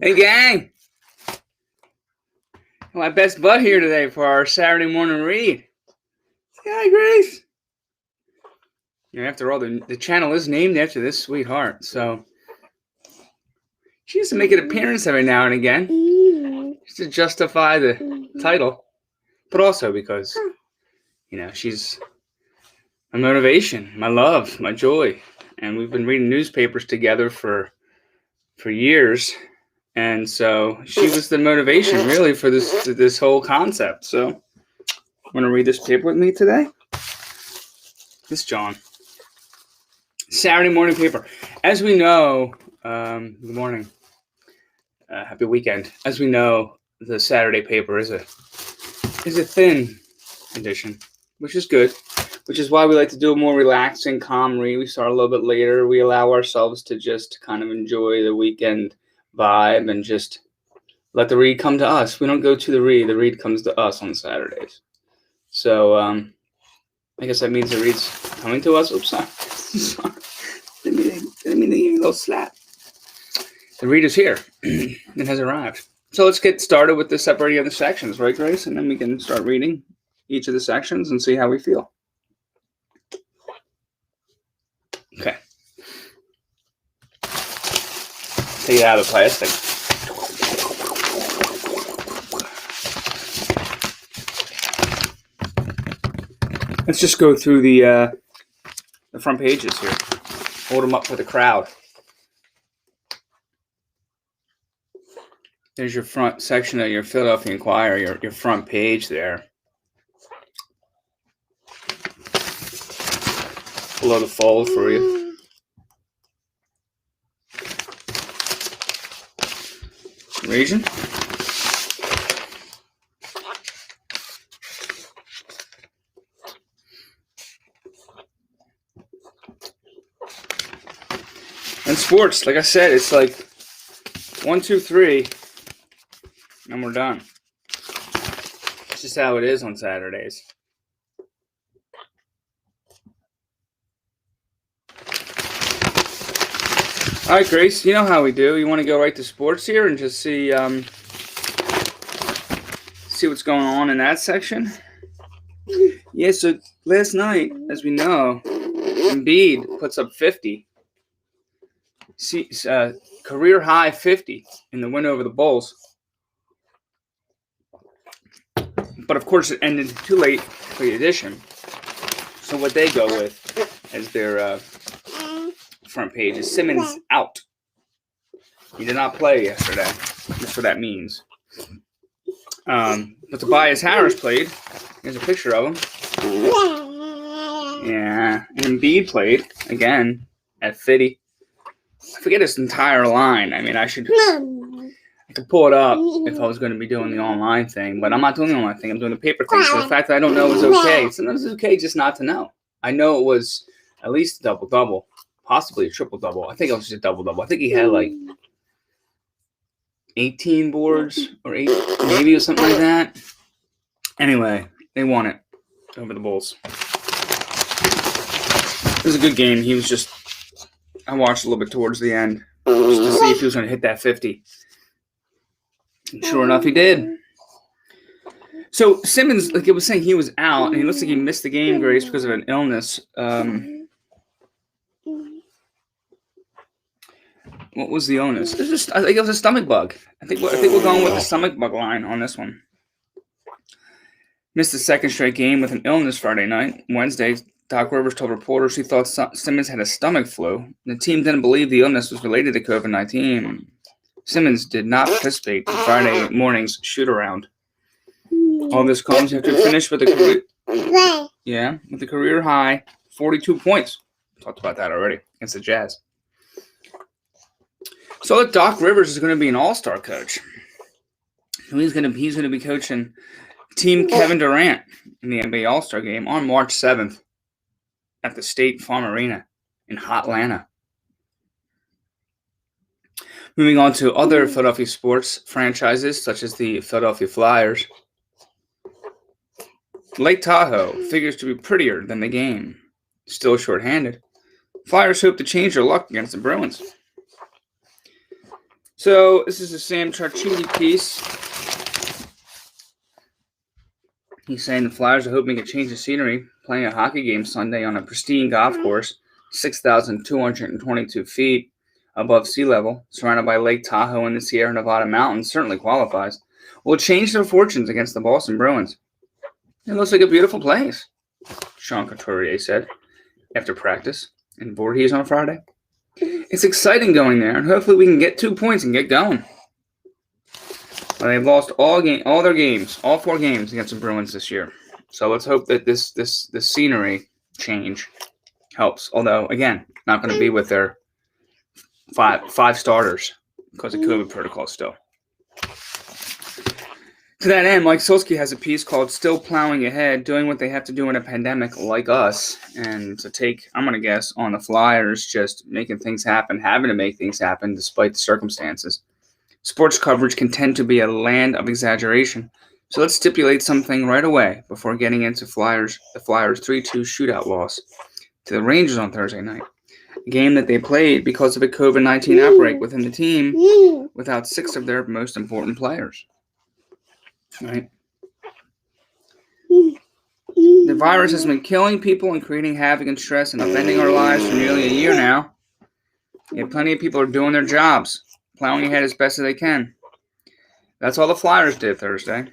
Hey, gang. My best bud here today for our Saturday morning read. Hi, Grace. After all, the channel is named after this sweetheart, so she used to make an appearance every now and again just to justify the title, but also because, she's my motivation, my love, my joy, and we've been reading newspapers together for years. And so she was the motivation, really, for this whole concept. So, want to read this paper with me today? This John. Saturday morning paper. As we know, good morning. Happy weekend. As we know, the Saturday paper is a thin edition, which is good. Which is why we like to do a more relaxing, calm read. We start a little bit later. We allow ourselves to just kind of enjoy the weekend vibe and just let the read come to us. We don't go to the read comes to us on Saturdays. So I guess that means the read's coming to us. Oops, sorry. Didn't mean to give you a little slap. The read is here. It has arrived. So let's get started with the separating of the sections, right, Grace? And then we can start reading each of the sections and see how we feel. Okay. Take it out of the plastic. Let's just go through the front pages here. Hold them up for the crowd. There's your front section of your Philadelphia Inquirer, your front page there. Below the fold for you. Region. And sports, like I said, it's like 1, 2, 3, and we're done. It's just how it is on Saturdays. All right, Grace, you know how we do. You want to go right to sports here and just see what's going on in that section? Yeah, so last night, as we know, Embiid puts up 50. Career high 50 in the win over the Bulls. But, of course, it ended too late for the addition. So what they go with as their front page is Simmons out. He did not play yesterday. That's what that means. But Tobias Harris played. Here's a picture of him. Yeah. And Embiid played again at 50. I forget his entire line. I mean, I could pull it up if I was going to be doing the online thing, but I'm not doing the online thing. I'm doing the paper thing. So the fact that I don't know is okay. Sometimes it's okay just not to know. I know it was at least a double-double. Possibly a triple-double. I think it was just a double-double. I think he had like 18 boards or 8, maybe or something like that. Anyway, they won it over the Bulls. It was a good game. I watched a little bit towards the end just to see if he was going to hit that 50. And sure enough, he did. So Simmons, like I was saying, he was out, and he looks like he missed the game, Grace, because of an illness. What was the illness? I think it was a stomach bug. I think we're going with the stomach bug line on this one. Missed the second straight game with an illness Friday night. Wednesday, Doc Rivers told reporters he thought Simmons had a stomach flu. The team didn't believe the illness was related to COVID-19. Simmons did not participate in Friday morning's shoot-around. All this comes after he finished with a career high 42 points. Talked about that already against the Jazz. So Doc Rivers is going to be an all-star coach. He's going to be coaching Team Kevin Durant in the NBA All-Star Game on March 7th at the State Farm Arena in Hotlanta. Moving on to other Philadelphia sports franchises, such as the Philadelphia Flyers. Lake Tahoe figures to be prettier than the game. Still shorthanded. Flyers hope to change their luck against the Bruins. So this is a Sam Charchini piece. He's saying the Flyers are hoping to change the scenery, playing a hockey game Sunday on a pristine golf course, 6,222 feet above sea level, surrounded by Lake Tahoe and the Sierra Nevada mountains, certainly qualifies. Will change their fortunes against the Boston Bruins. It looks like a beautiful place, Sean Couturier said after practice in Voorhees on Friday. It's exciting going there, and hopefully we can get 2 points and get going. Well, they've lost all 4 games against the Bruins this year. So let's hope that this scenery change helps. Although, again, not going to be with their five starters because of COVID protocol still. To that end, Mike Sielski has a piece called Still Plowing Ahead, doing what they have to do in a pandemic like us, and to take, I'm going to guess, on the Flyers, just making things happen, having to make things happen despite the circumstances. Sports coverage can tend to be a land of exaggeration, so let's stipulate something right away before getting into the Flyers' 3-2 shootout loss to the Rangers on Thursday night, a game that they played because of a COVID-19 outbreak within the team without 6 of their most important players. Right. The virus has been killing people and creating havoc and stress and upending our lives for nearly a year now. Yet plenty of people are doing their jobs, plowing ahead as best as they can. That's all the Flyers did Thursday.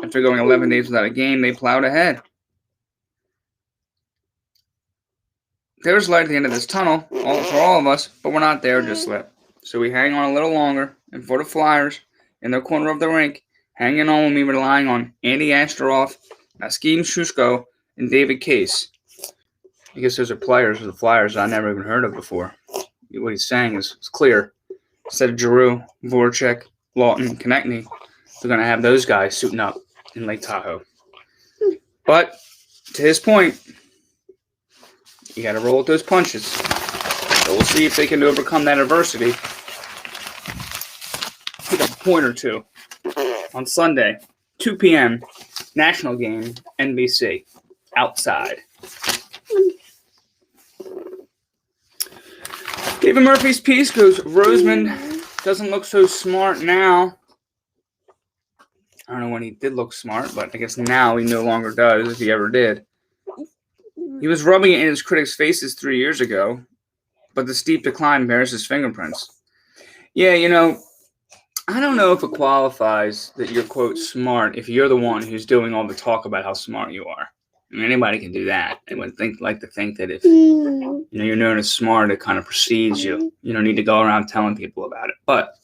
After going 11 days without a game, they plowed ahead. There's light at the end of this tunnel for all of us, but we're not there just yet. So we hang on a little longer, and for the Flyers, in their corner of the rink, hanging on with me, relying on Andy Ashteroff, Naskim Shushko, and David Case. I guess those are players of the Flyers I never even heard of before. What he's saying is clear. Instead of THRU, Voracek, Lawton, and Konechny, they're going to have those guys suiting up in Lake Tahoe. But, to his point, you got to roll with those punches. So we'll see if they can overcome that adversity. Take a point or two. On Sunday, 2 p.m., national game, NBC, outside. David Murphy's piece goes, Roseman doesn't look so smart now. I don't know when he did look smart, but I guess now he no longer does, if he ever did. He was rubbing it in his critics' faces 3 years ago, but the steep decline bears his fingerprints. Yeah, I don't know if it qualifies that you're, quote, smart if you're the one who's doing all the talk about how smart you are. I mean, anybody can do that. They would like to think that if you're known as smart, it kind of precedes you. You don't need to go around telling people about it. But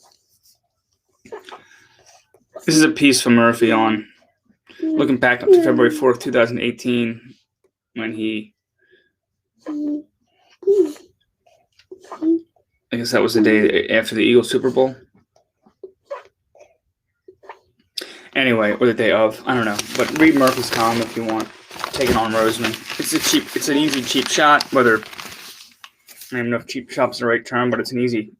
this is a piece from Murphy on looking back up to February 4th, 2018, when he, I guess that was the day after the Eagles Super Bowl. Anyway, or the day of, I don't know. But read Murphy's column if you want. Taking on Roseman. It's an easy cheap shot. Whether I don't even know if cheap shot's the right term, but it's an easy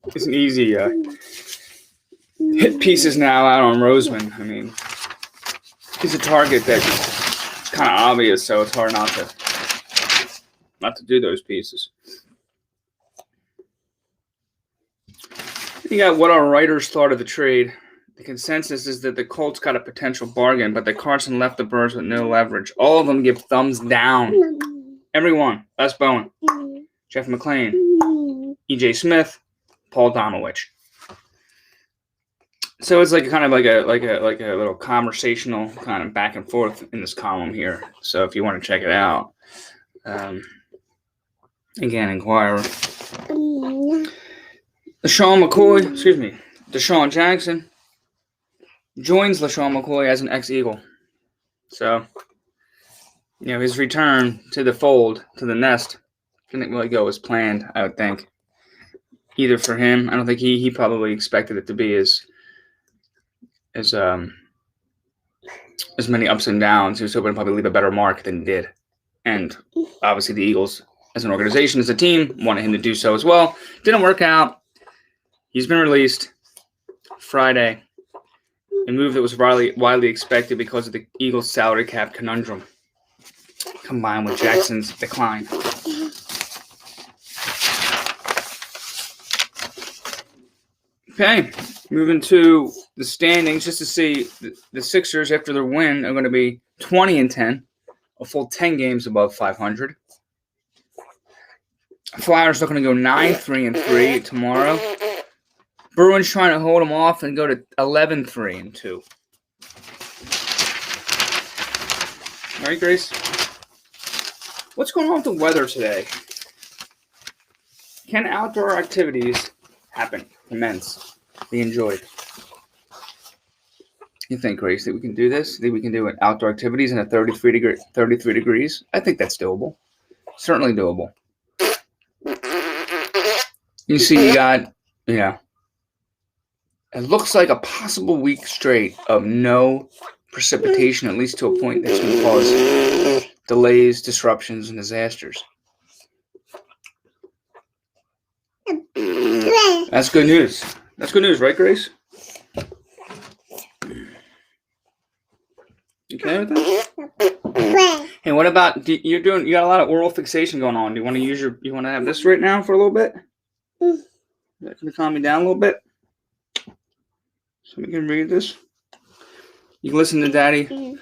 hit pieces now out on Roseman. I mean, he's a target that's kind of obvious, so it's hard not to do those pieces. You got what our writers thought of the trade. The consensus is that the Colts got a potential bargain, but that Carson left the Birds with no leverage. All of them give thumbs down. Everyone. Les Bowen, Jeff McClain, E.J. Smith, Paul Domowitch. So it's like kind of like a little conversational kind of back and forth in this column here. So if you want to check it out, again, Inquirer. DeSean Jackson joins LaShawn McCoy as an ex-Eagle. So, his return to the fold, to the nest, didn't really go as planned, I would think. Either for him, I don't think he probably expected it to be as many ups and downs. He was hoping to probably leave a better mark than he did. And obviously the Eagles, as an organization, as a team, wanted him to do so as well. Didn't work out. He's been released Friday. A move that was widely expected because of the Eagles' salary cap conundrum, combined with Jackson's decline. Okay, moving to the standings just to see the Sixers after their win are going to be 20-10, a full 10 games above 500. Flyers looking to go 9-3-3 tomorrow. Bruins trying to hold them off and go to 11-3-2. All right, Grace. What's going on with the weather today? Can outdoor activities happen, commence, be enjoyed? You think, Grace, that we can do this? That we can do outdoor activities in a 33 degrees? I think that's doable. Certainly doable. You see, you got, it looks like a possible week straight of no precipitation, at least to a point that's going to cause delays, disruptions, and disasters. That's good news. That's good news, right, Grace? Okay with that? Hey, what about you got a lot of oral fixation going on. Do you want to have this right now for a little bit? Is that going to calm me down a little bit? So we can read this. You can listen to Daddy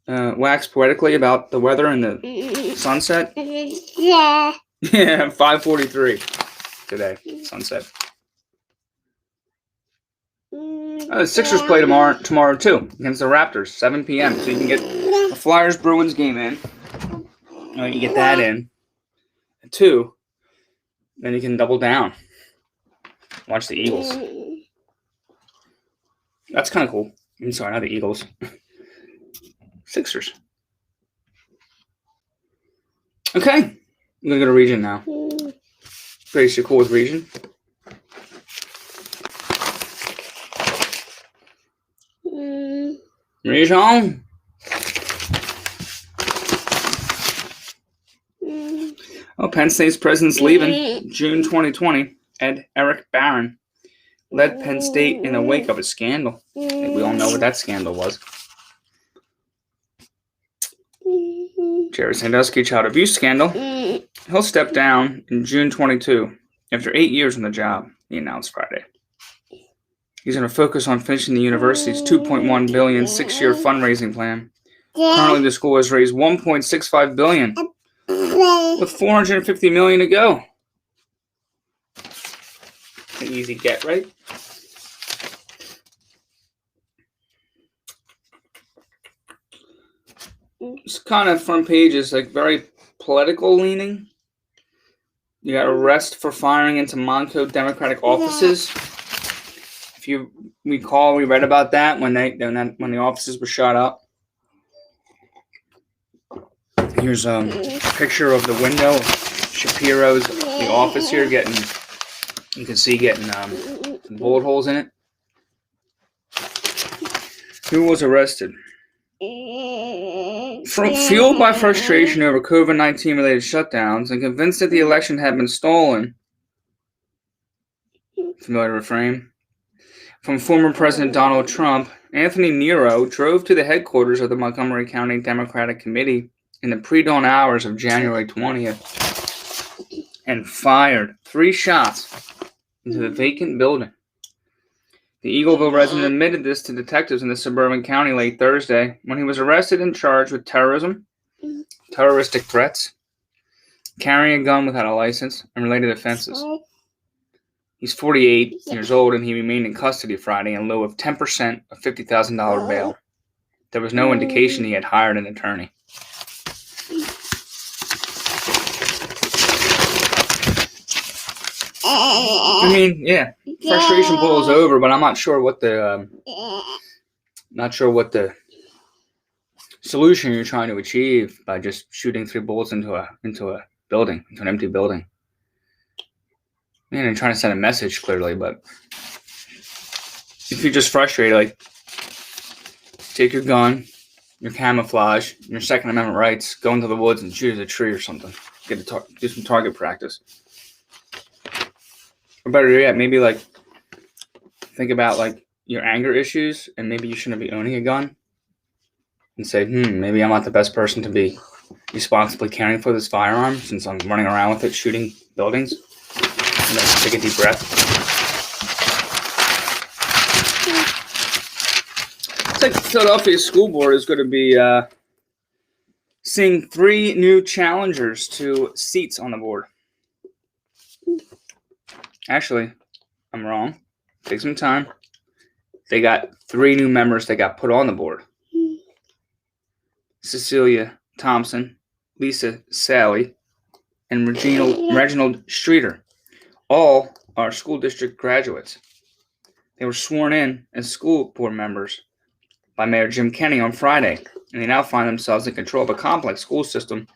wax poetically about the weather and the sunset. Yeah. Yeah, 5:43 today, sunset. The Sixers play tomorrow too against the Raptors, 7 p.m. So you can get the Flyers-Bruins game in. You get that in. 2. Then you can double down. Watch the Eagles. That's kind of cool. I'm sorry, not the Eagles. Sixers. Okay. I'm going to go to region now. Grace, you're cool with region? Region? Oh, Penn State's president's leaving. June 2020. Eric Barron led Penn State in the wake of a scandal. I think we all know what that scandal was. Jerry Sandusky child abuse scandal. He'll step down in June 22 after 8 years on the job, he announced Friday. He's going to focus on finishing the university's $2.1 billion 6-year fundraising plan. Currently, the school has raised $1.65 billion with $450 million to go. An easy get, right? It's kind of front page is like very political leaning. You got arrest for firing into Montco Democratic offices. If you recall, we read about that when the offices were shot up. Here's a picture of the window of Shapiro's the office here getting. You can see getting some bullet holes in it. Who was arrested? Fueled by frustration over COVID-19 related shutdowns and convinced that the election had been stolen. Familiar refrain? From former President Donald Trump, Anthony Nero drove to the headquarters of the Montgomery County Democratic Committee in the pre-dawn hours of January 20th and fired 3 shots into the vacant building. The Eagleville resident admitted this to detectives in the suburban county late Thursday when he was arrested and charged with terrorism, terroristic threats, carrying a gun without a license, and related offenses. He's 48 years old, and he remained in custody Friday in lieu of 10% of $50,000 bail. There was no indication he had hired an attorney. I mean, yeah, frustration boils over, but I'm not sure what the solution you're trying to achieve by just shooting 3 bullets into a building, into an empty building. And trying to send a message clearly, but if you're just frustrated, like, take your gun, your camouflage, your Second Amendment rights, go into the woods and shoot at a tree or something. Do some target practice. Or better yet, maybe like think about like your anger issues, and maybe you shouldn't be owning a gun. And say, maybe I'm not the best person to be responsibly caring for this firearm since I'm running around with it shooting buildings. And then take a deep breath. like the Philadelphia School Board is going to be seeing 3 new challengers to seats on the board. Actually, I'm wrong. Take some time. They got 3 new members that got put on the board. Cecilia Thompson, Lisa Sally, and Reginald Streeter. All are school district graduates. They were sworn in as school board members by Mayor Jim Kenney on Friday, and they now find themselves in control of a complex school system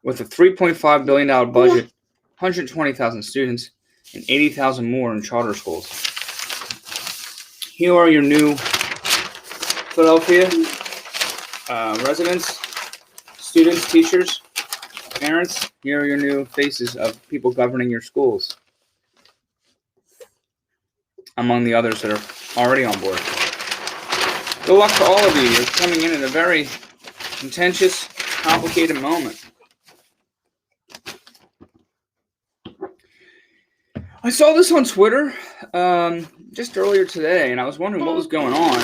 with a $3.5 billion budget, 120,000 students, and 80,000 more in charter schools. Here are your new Philadelphia residents, students, teachers, parents. Here are your new faces of people governing your schools, among the others that are already on board. Good luck to all of you. You're coming in at a very contentious, complicated moment. I saw this on Twitter just earlier today, and I was wondering what was going on.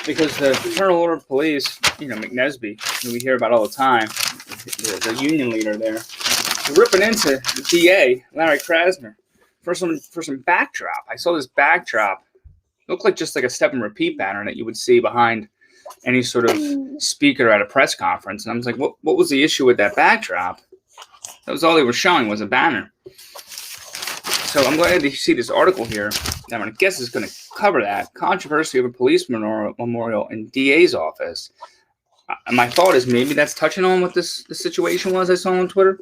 Because the Fraternal Order of Police, McNesby, who we hear about all the time, the union leader there, is ripping into the DA, Larry Krasner, for some backdrop. I saw this backdrop. It looked like just like a step and repeat banner that you would see behind any sort of speaker at a press conference. And I was like, what was the issue with that backdrop? That was all they were showing, was a banner. So I'm glad to see this article here. I'm going to guess is going to cover that. Controversy over police memorial in DA's office. My thought is maybe that's touching on what the situation was I saw on Twitter.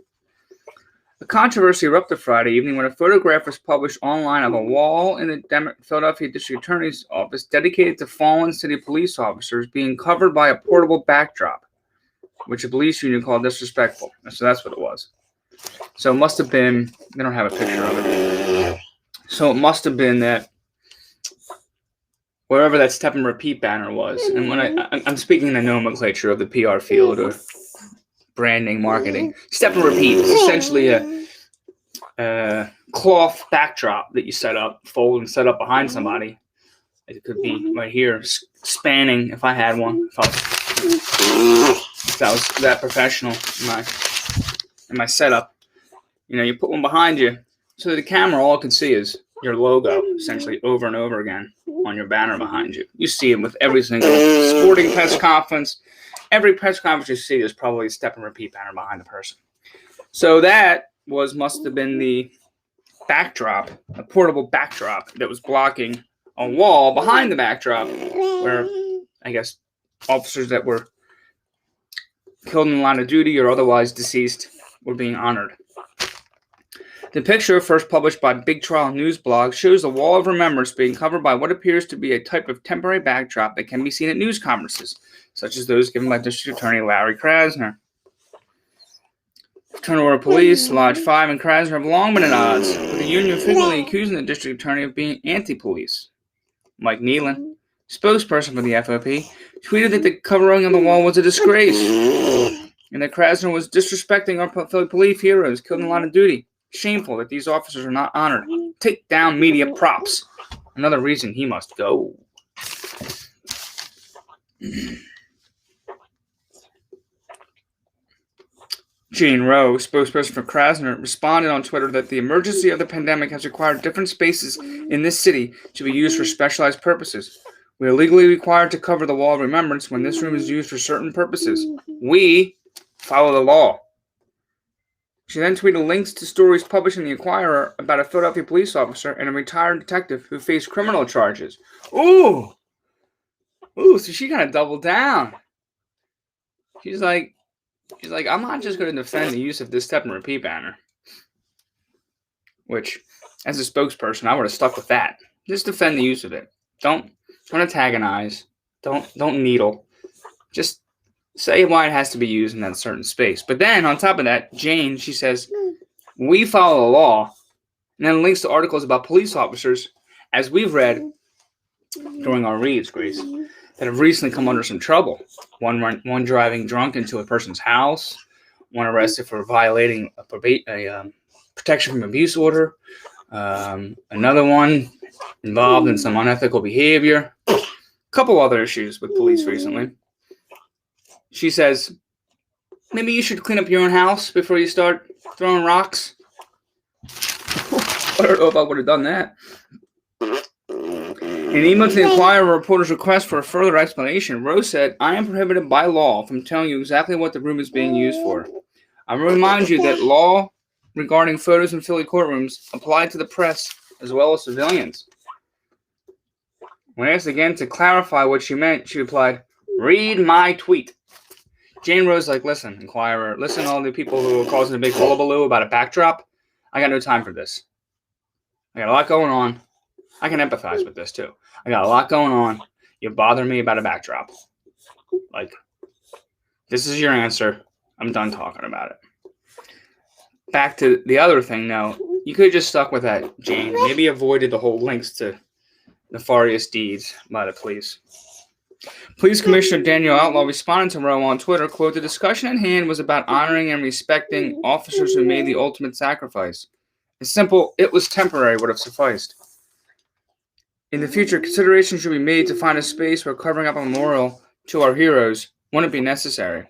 The controversy erupted Friday evening when a photograph was published online of a wall in the Philadelphia District Attorney's office dedicated to fallen city police officers being covered by a portable backdrop, which a police union called disrespectful. So that's what it was. So it must have been, they don't have a picture of it. So it must have been that wherever that step and repeat banner was. And when I'm speaking in the nomenclature of the PR field or branding, marketing, step and repeat is essentially a cloth backdrop that you set up, fold and set up behind somebody. It could be right here, spanning, if I had one, if I was that professional in my setup. You put one behind you so that the camera, all it can see is your logo, essentially over and over again on your banner behind you. You see it with every single sporting press conference. Every press conference you see, there's probably a step and repeat banner behind the person. So that must have been the backdrop, a portable backdrop that was blocking a wall behind the backdrop where, I guess, officers that were killed in the line of duty or otherwise deceased were being honored. The picture, first published by Big Trial News blog, shows the wall of remembrance being covered by what appears to be a type of temporary backdrop that can be seen at news conferences, such as those given by District Attorney Larry Krasner. Fraternal Order of Police, Lodge 5, and Krasner have long been at odds, with the union frequently accusing the District Attorney of being anti-police. Mike Nealon, spokesperson for the FOP, tweeted that the covering of the wall was a disgrace, and that Krasner was disrespecting our Philly police heroes killed in the line of duty. Shameful that these officers are not honored. Take down media props. Another reason he must go. Jane Rowe, spokesperson for Krasner, responded on Twitter that the emergency of the pandemic has required different spaces in this city to be used for specialized purposes. We are legally required to cover the wall of remembrance when this room is used for certain purposes. We follow the law. She then tweeted links to stories published in the Inquirer about a Philadelphia police officer and a retired detective who faced criminal charges. Ooh, so she kind of doubled down. She's like, I'm not just going to defend the use of this step and repeat banner. Which, as a spokesperson, I would have stuck with that. Just defend the use of it. Don't antagonize. Don't needle. Just say why it has to be used in that certain space. But then, on top of that, Jane, she says, we follow the law, and then links to articles about police officers, as we've read during our reads, Grace, that have recently come under some trouble. One driving drunk into a person's house, one arrested for violating a protection from abuse order, another one involved in some unethical behavior. Couple other issues with police recently. She says, maybe you should clean up your own house before you start throwing rocks. I don't know if I would have done that. In an email to the Inquirer, a reporter's request for a further explanation, Rose said, I am prohibited by law from telling you exactly what the room is being used for. I will remind you that law regarding photos in Philly courtrooms apply to the press as well as civilians. When asked again to clarify what she meant, she replied, read my tweet. Jane Rose listen, Inquirer, listen to all the people who are causing a big hullabaloo about a backdrop. I got no time for this. I got a lot going on. I can empathize with this, too. I got a lot going on. You bother me about a backdrop. This is your answer. I'm done talking about it. Back to the other thing, though. You could have just stuck with that, Jane. Maybe avoided the whole links to nefarious deeds by the police. Police Commissioner Daniel Outlaw responded to Rowe on Twitter, quote, the discussion at hand was about honoring and respecting officers who made the ultimate sacrifice. It's simple, it was temporary would have sufficed. In the future, consideration should be made to find a space where covering up a memorial to our heroes wouldn't be necessary.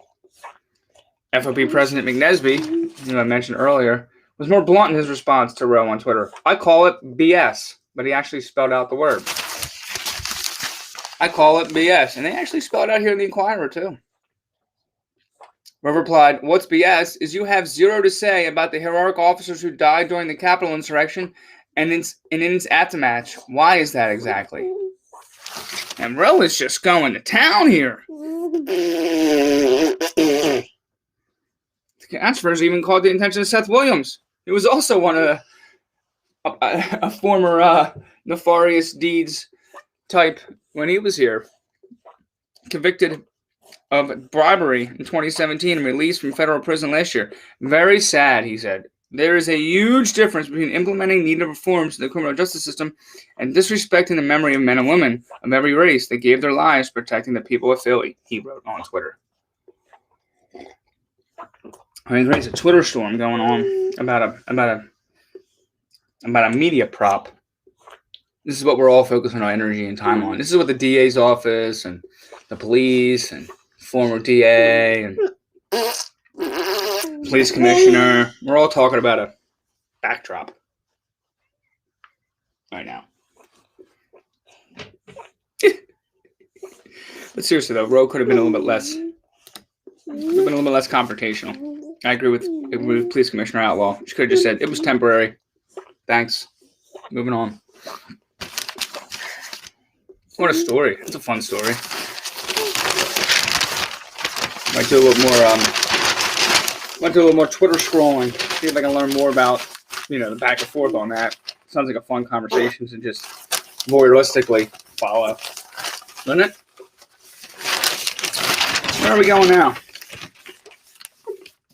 FOP President McNesby, who I mentioned earlier, was more blunt in his response to Rowe on Twitter. I call it BS, but he actually spelled out the word. I call it BS, and they actually spelled it out here in the Inquirer, too. Rowe replied, what's BS is you have zero to say about the heroic officers who died during the Capitol insurrection and in its aftermath. Why is that exactly? And Rowe is just going to town here. The controversy even called the attention of Seth Williams. He was also one of a former nefarious deeds type when he was here. Convicted of bribery in 2017 and released from federal prison last year. Very sad, he said. There is a huge difference between implementing needed reforms in the criminal justice system and disrespecting the memory of men and women of every race that gave their lives protecting the people of Philly, he wrote on Twitter. I mean, there's a Twitter storm going on about a media prop. This is what we're all focusing our energy and time on. This is what the DA's office and the police and former DA and police commissioner, we're all talking about a backdrop right now. But seriously though, Rowe could have been a little bit less confrontational. I agree with police commissioner Outlaw. She could have just said it was temporary. Thanks. Moving on. What a story. It's a fun story. Might do a little more Twitter scrolling. See if I can learn more about, the back and forth on that. Sounds like a fun conversation to just voyeuristically follow. Doesn't it? Where are we going now?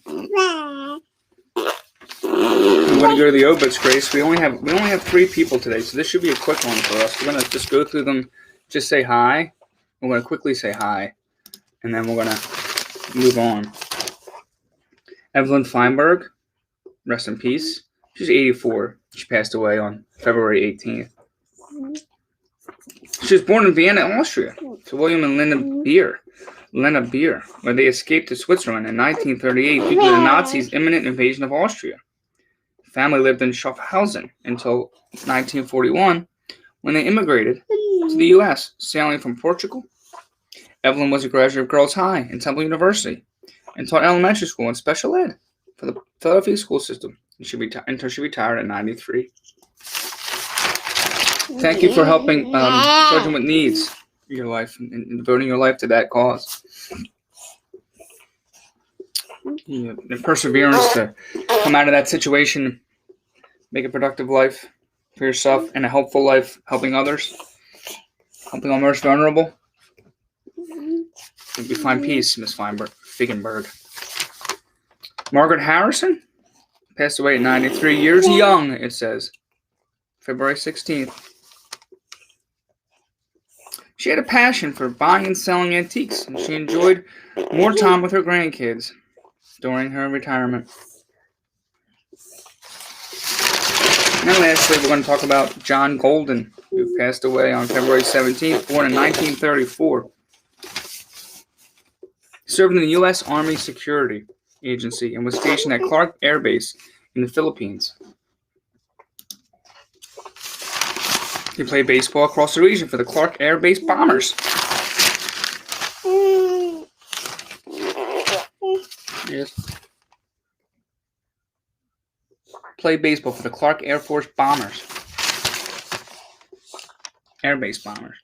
I'm going to go to the OBITS, Grace. We only have 3 people today, so this should be a quick one for us. We're going to just go through them, just say hi. We're going to quickly say hi, and then we're going to move on. Evelyn Feinberg, rest in peace. She's 84. She passed away on February 18th. She was born in Vienna, Austria, to William and Lena Beer, where they escaped to Switzerland in 1938 due to the Nazis' imminent invasion of Austria. The family lived in Schaffhausen until 1941, when they immigrated to the U.S., sailing from Portugal. Evelyn was a graduate of Girls High and Temple University and taught elementary school and special ed for the Philadelphia school system until she retired at 93. Thank you for helping children with needs in your life and devoting your life to that cause. The perseverance to come out of that situation, make a productive life for yourself and a helpful life, helping others, helping our most vulnerable. We find peace, Miss Feigenberg. Margaret Harrison passed away at 93 years young, it says. February 16th. She had a passion for buying and selling antiques, and she enjoyed more time with her grandkids during her retirement. And lastly, we're going to talk about John Golden, who passed away on February 17th, born in 1934. He served in the U.S. Army Security Agency and was stationed at Clark Air Base in the Philippines. He played baseball across the region for the Clark Air Base Bombers. Yes. Played baseball for the Clark Air Force Bombers. Air Base Bombers.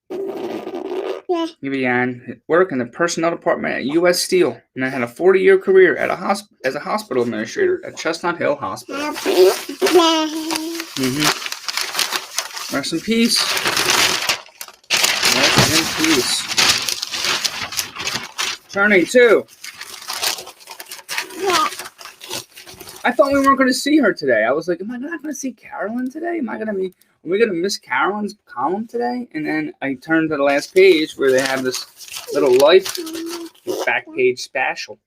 He began work in the personnel department at U.S. Steel and then had a 40-year career at as a hospital administrator at Chestnut Hill Hospital. Rest in peace. Rest in peace. Turning to. I thought we weren't going to see her today. I was like, am I not going to see CAROLYN today? Are we going to miss CAROLYN's column today? And then I turned to the last page where they have this little life back page special.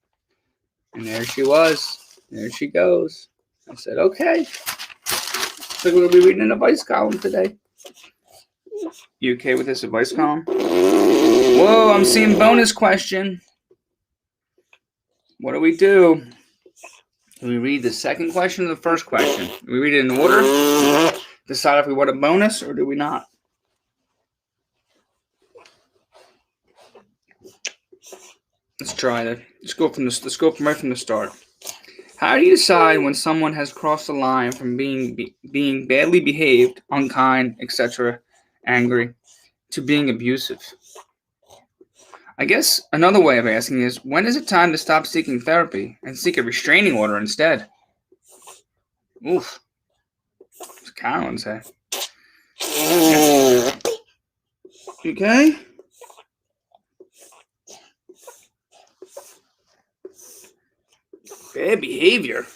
And there she was. There she goes. I said, okay. So we'll be reading an advice column today. You okay with this advice column? Whoa, I'm seeing bonus question. What do we do? Do we read the second question or the first question? Do we read it in order? Decide if we want a bonus or do we not? Let's try that. Let's go right from the start. How do you decide when someone has crossed the line from being badly behaved, unkind, etc., angry, to being abusive? I guess another way of asking is, when is it time to stop seeking therapy and seek a restraining order instead? Oof. What's CAROLYN say? Okay? Bad behavior.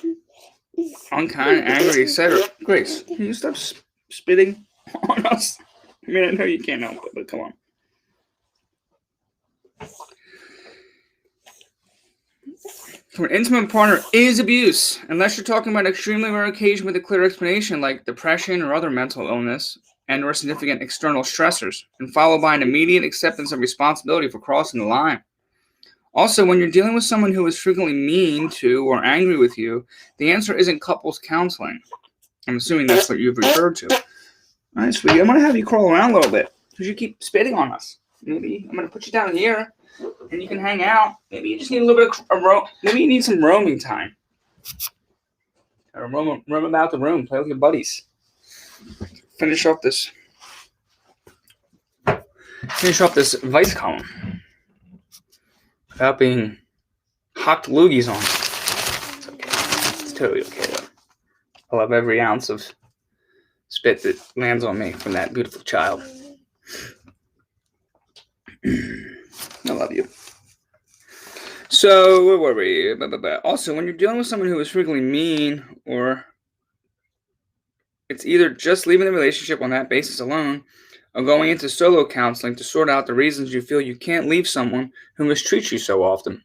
Unkind, angry, etc. Grace, can you stop spitting on us? I mean, I know you can't help it, but come on. From an intimate partner is abuse, unless you're talking about an extremely rare occasion with a clear explanation like depression or other mental illness and or significant external stressors, and followed by an immediate acceptance of responsibility for crossing the line. Also, when you're dealing with someone who is frequently mean to or angry with you, the answer isn't couples counseling. I'm assuming that's what you've referred to. All right, sweetie, I'm going to have you crawl around a little bit because you keep spitting on us. Maybe I'm going to put you down here. And you can hang out. Maybe you just need a little bit of maybe you need some roaming time. Or roam about the room. Play with your buddies. Finish off this advice column without being hocked loogies on. It's okay. It's totally okay though. I love every ounce of spit that lands on me from that beautiful child. I love you. So, where were we? Also, when you're dealing with someone who is frequently mean, or it's either just leaving the relationship on that basis alone, or going into solo counseling to sort out the reasons you feel you can't leave someone who mistreats you so often.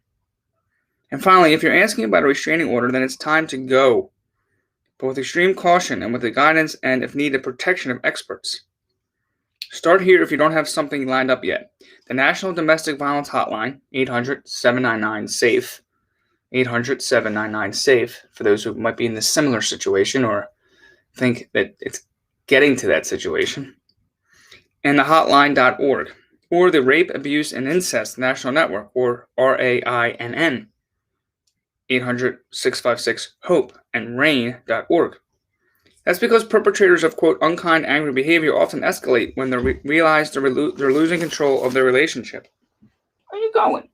And finally, if you're asking about a restraining order, then it's time to go, but with extreme caution and with the guidance and, if needed, protection of experts. Start here if you don't have something lined up yet. The National Domestic Violence Hotline, 800-799-SAFE, 800-799-SAFE, for those who might be in a similar situation or think that it's getting to that situation, and the hotline.org, or the Rape, Abuse, and Incest National Network, or RAINN, 800-656-HOPE, and RAIN.org. That's because perpetrators of, quote, unkind, angry behavior often escalate when they realize they're losing control of their relationship. Where are you going?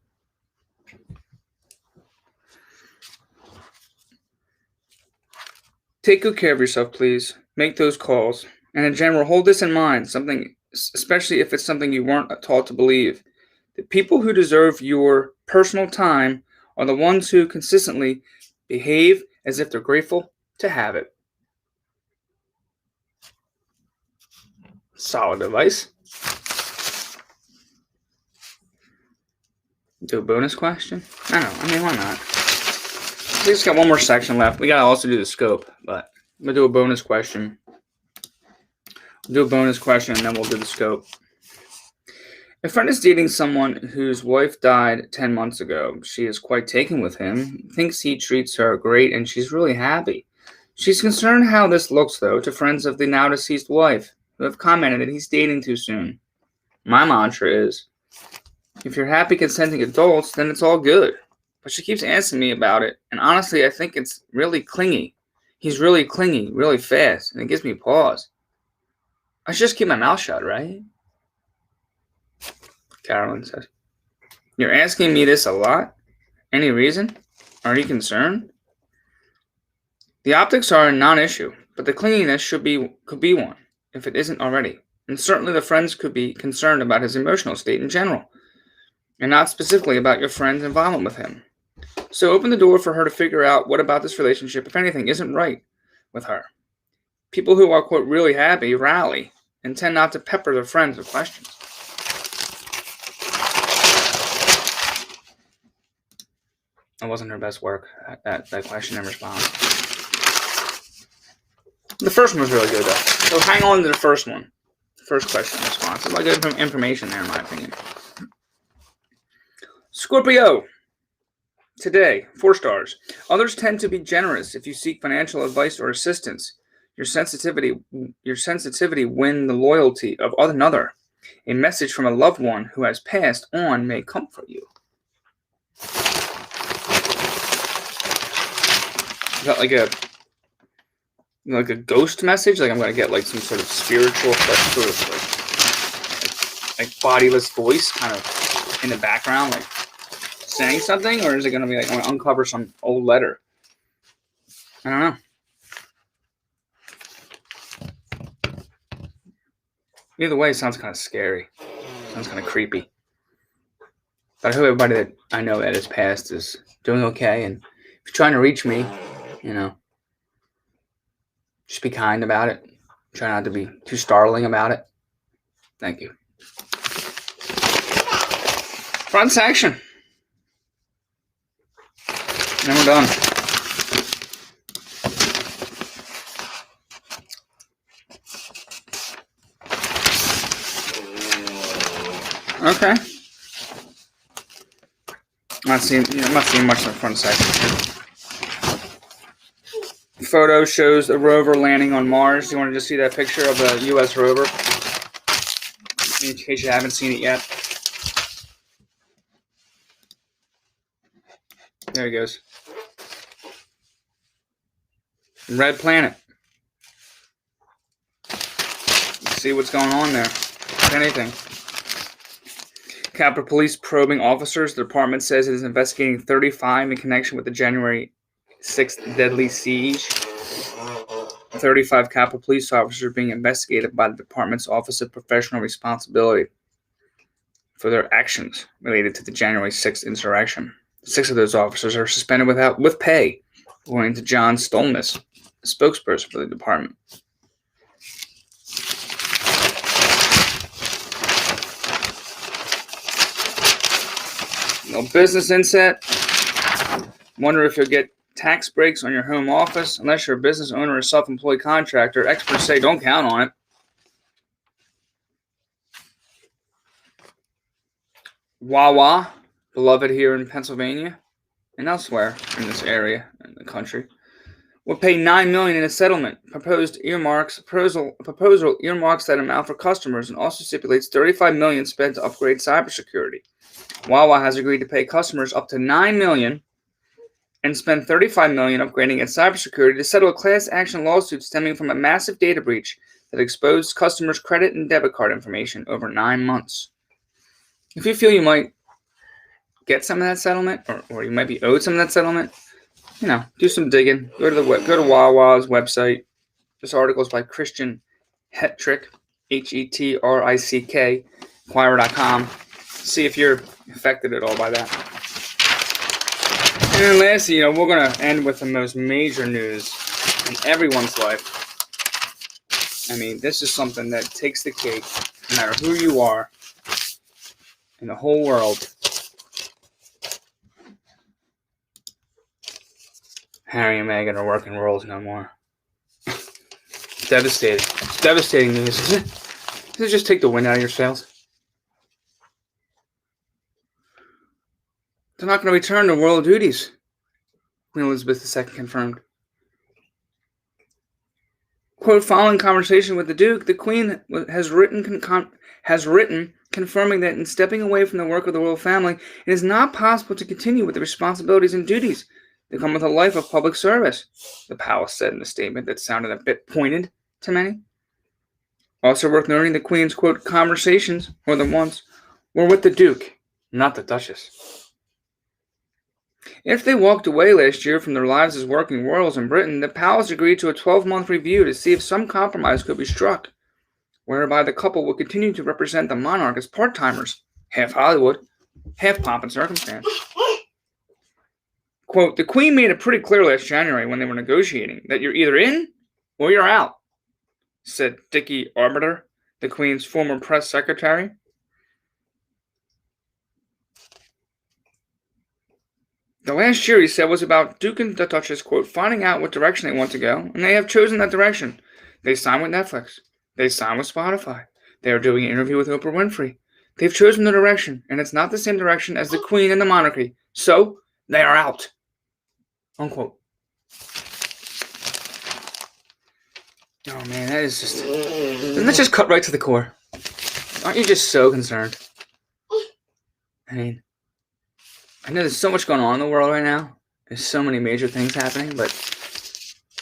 Take good care of yourself, please. Make those calls. And in general, hold this in mind, especially if it's something you weren't taught to believe. The people who deserve your personal time are the ones who consistently behave as if they're grateful to have it. Solid advice. Do a bonus question? I don't know. I mean, why not? We just got one more section left. We got to also do the scope, but I'm going to do a bonus question. We'll do a bonus question, and then we'll do the scope. A friend is dating someone whose wife died 10 months ago. She is quite taken with him, thinks he treats her great, and she's really happy. She's concerned how this looks, though, to friends of the now-deceased wife, who have commented that he's dating too soon. My mantra is, if you're happy consenting adults, then it's all good. But she keeps asking me about it, and honestly, I think it's really clingy. He's really clingy, really fast, and it gives me pause. I should just keep my mouth shut, right? CAROLYN says, you're asking me this a lot? Any reason? Are you concerned? The optics are a non-issue, but the clinginess could be one, if it isn't already. And certainly the friends could be concerned about his emotional state in general, and not specifically about your friend's involvement with him. So open the door for her to figure out what about this relationship, if anything, isn't right with her. People who are, quote, really happy rally and tend not to pepper their friends with questions. That wasn't her best work, that question and response. The first one was really good, though. So hang on to the first one. First question and response. There's a lot of good information there, in my opinion. Scorpio. Today, 4 stars. Others tend to be generous if you seek financial advice or assistance. Your sensitivity win the loyalty of another. A message from a loved one who has passed on may comfort you. Is that like a ghost message? Like I'm gonna get like some sort of spiritual, sort of like bodiless voice kind of in the background, like saying something, or is it gonna be like I'm gonna uncover some old letter? I don't know. Either way, it sounds kind of scary. Sounds kind of creepy. But I hope everybody that I know that has passed is doing okay. And if you're trying to reach me, just be kind about it. Try not to be too startling about it. Thank you. Front section. And we're done. Okay. I'm not seeing much in the front section. The photo shows the rover landing on Mars. You want to just see that picture of the U.S. rover? In case you haven't seen it yet. There he goes. Red planet. Let's see what's going on there. If anything. Capitol Police probing officers. The department says it is investigating 35 in connection with the January 6th deadly siege. 35 Capitol Police officers are being investigated by the department's Office of Professional Responsibility for their actions related to the January 6th insurrection. 6 of those officers are suspended with pay, according to John Stolness, a spokesperson for the department. No business inset. Wonder if you'll get tax breaks on your home office unless you're a business owner or self-employed contractor. Experts say don't count on it. Wawa, beloved here in Pennsylvania and elsewhere in this area in the country, will pay $9 million in a settlement. Proposal earmarks that amount for customers and also stipulates $35 million spent to upgrade cybersecurity. Wawa has agreed to pay customers up to $9 million and spend $35 million upgrading its cybersecurity to settle a class action lawsuit stemming from a massive data breach that exposed customers' credit and debit card information over 9 months. If you feel you might get some of that settlement, or you might be owed some of that settlement, do some digging. Go to Wawa's website. This article is by Christian Hetrick, Hetrick, Inquirer.com. See if you're affected at all by that. And then lastly, we're going to end with the most major news in everyone's life. I mean, this is something that takes the cake, no matter who you are in the whole world. Harry and Meghan are working roles no more. devastating. It's devastating news, isn't it? Does it just take the wind out of your sails? They're not going to return to royal duties, Queen Elizabeth II confirmed. Quote, following conversation with the Duke, the Queen has written confirming that in stepping away from the work of the royal family, it is not possible to continue with the responsibilities and duties that come with a life of public service, the palace said in a statement that sounded a bit pointed to many. Also worth noting, the Queen's, quote, conversations, more than once, were with the Duke, not the Duchess. After they walked away last year from their lives as working royals in Britain, the palace agreed to a 12-month review to see if some compromise could be struck, whereby the couple would continue to represent the monarch as part-timers, half Hollywood, half pomp and circumstance. Quote, the Queen made it pretty clear last January when they were negotiating that you're either in or you're out, said Dickie Arbiter, the Queen's former press secretary. The last year, he said, was about Duke and the Duchess, quote, finding out what direction they want to go, and they have chosen that direction. They signed with Netflix. They signed with Spotify. They are doing an interview with Oprah Winfrey. They've chosen the direction, and it's not the same direction as the Queen and the monarchy. So, they are out. Unquote. Oh, man, that is just... Doesn't that just cut right to the core? Aren't you just so concerned? I mean... I know there's so much going on in the world right now. There's so many major things happening, but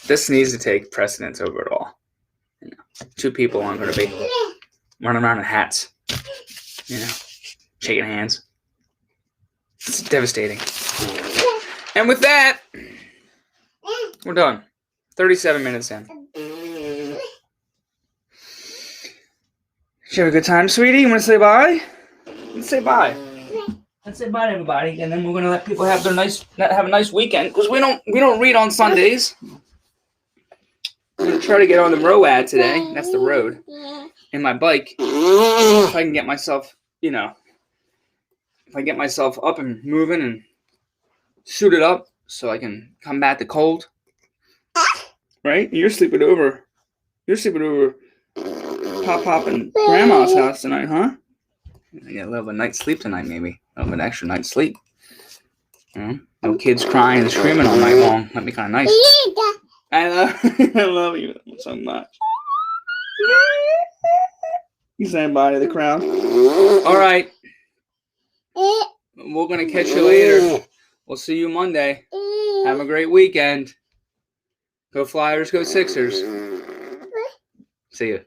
this needs to take precedence over it all. You know, two people aren't going to be running around in hats, you know, shaking hands. It's devastating. And with that, we're done. 37 minutes in. Did you have a good time, sweetie? You want to say bye? Let's say bye. Let's say bye to everybody, and then we're gonna let people have a nice weekend because we don't read on Sundays. I'm gonna try to get on the ROAD today. That's the road. In my bike, if I can get myself, if I get myself up and moving and suited up, so I can combat the cold. Right? You're sleeping over. Pop and Grandma's house tonight, huh? I get a little bit of night's sleep tonight, maybe. A little bit of extra night's sleep. No kids crying and screaming all night long. That'd be kind of nice. I love you so much. You saying bye to the crowd? All right. We're going to catch you later. We'll see you Monday. Have a great weekend. Go Flyers, go Sixers. See you.